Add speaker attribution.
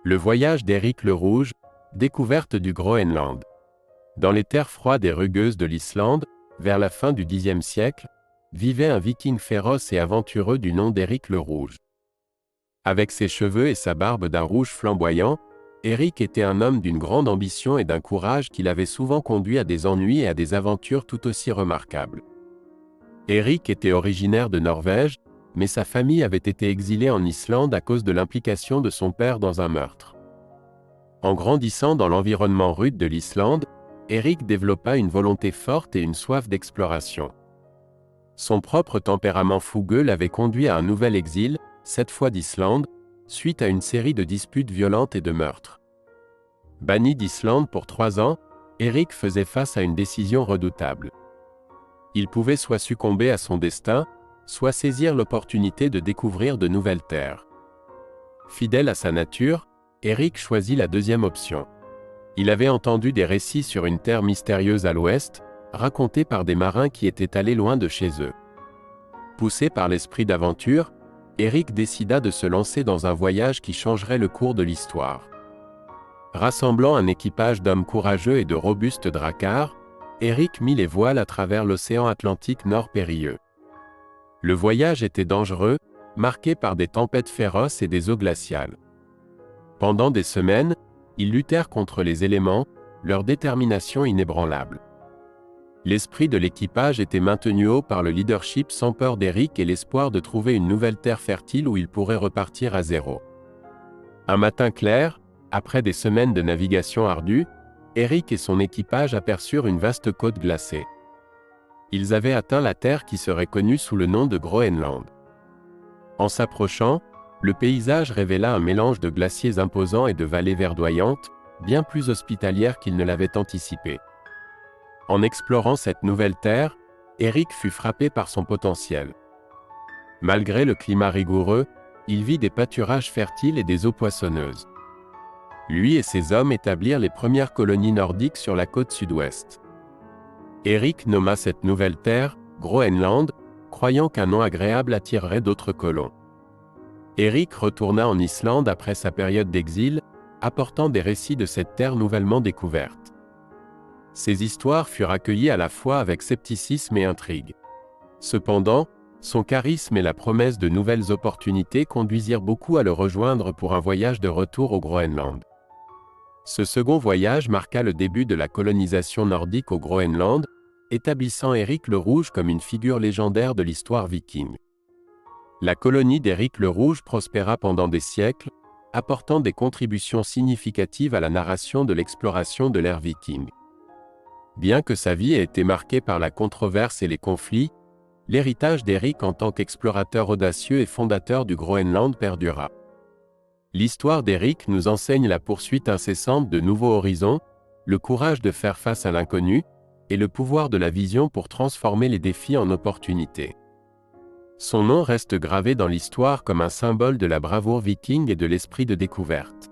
Speaker 1: Le voyage d'Éric le Rouge, découverte du Groenland. Dans les terres froides et rugueuses de l'Islande, vers la fin du Xe siècle, vivait un viking féroce et aventureux du nom d'Éric le Rouge. Avec ses cheveux et sa barbe d'un rouge flamboyant, Éric était un homme d'une grande ambition et d'un courage qui l'avait souvent conduit à des ennuis et à des aventures tout aussi remarquables. Éric était originaire de Norvège, mais sa famille avait été exilée en Islande à cause de l'implication de son père dans un meurtre. En grandissant dans l'environnement rude de l'Islande, Éric développa une volonté forte et une soif d'exploration. Son propre tempérament fougueux l'avait conduit à un nouvel exil, cette fois d'Islande, suite à une série de disputes violentes et de meurtres. Banni d'Islande pour 3 ans, Éric faisait face à une décision redoutable. Il pouvait soit succomber à son destin, soit saisir l'opportunité de découvrir de nouvelles terres. Fidèle à sa nature, Éric choisit la deuxième option. Il avait entendu des récits sur une terre mystérieuse à l'ouest, racontés par des marins qui étaient allés loin de chez eux. Poussé par l'esprit d'aventure, Éric décida de se lancer dans un voyage qui changerait le cours de l'histoire. Rassemblant un équipage d'hommes courageux et de robustes dracars, Éric mit les voiles à travers l'océan Atlantique Nord périlleux. Le voyage était dangereux, marqué par des tempêtes féroces et des eaux glaciales. Pendant des semaines, ils luttèrent contre les éléments, leur détermination inébranlable. L'esprit de l'équipage était maintenu haut par le leadership sans peur d'Éric et l'espoir de trouver une nouvelle terre fertile où il pourrait repartir à zéro. Un matin clair, après des semaines de navigation ardue, Éric et son équipage aperçurent une vaste côte glacée. Ils avaient atteint la terre qui serait connue sous le nom de Groenland. En s'approchant, le paysage révéla un mélange de glaciers imposants et de vallées verdoyantes, bien plus hospitalières qu'ils ne l'avaient anticipé. En explorant cette nouvelle terre, Éric fut frappé par son potentiel. Malgré le climat rigoureux, il vit des pâturages fertiles et des eaux poissonneuses. Lui et ses hommes établirent les premières colonies nordiques sur la côte sud-ouest. Éric nomma cette nouvelle terre Groenland, croyant qu'un nom agréable attirerait d'autres colons. Éric retourna en Islande après sa période d'exil, apportant des récits de cette terre nouvellement découverte. Ces histoires furent accueillies à la fois avec scepticisme et intrigue. Cependant, son charisme et la promesse de nouvelles opportunités conduisirent beaucoup à le rejoindre pour un voyage de retour au Groenland. Ce second voyage marqua le début de la colonisation nordique au Groenland, établissant Éric le Rouge comme une figure légendaire de l'histoire viking. La colonie d'Éric le Rouge prospéra pendant des siècles, apportant des contributions significatives à la narration de l'exploration de l'ère viking. Bien que sa vie ait été marquée par la controverse et les conflits, l'héritage d'Éric en tant qu'explorateur audacieux et fondateur du Groenland perdura. L'histoire d'Éric nous enseigne la poursuite incessante de nouveaux horizons, le courage de faire face à l'inconnu, et le pouvoir de la vision pour transformer les défis en opportunités. Son nom reste gravé dans l'histoire comme un symbole de la bravoure viking et de l'esprit de découverte.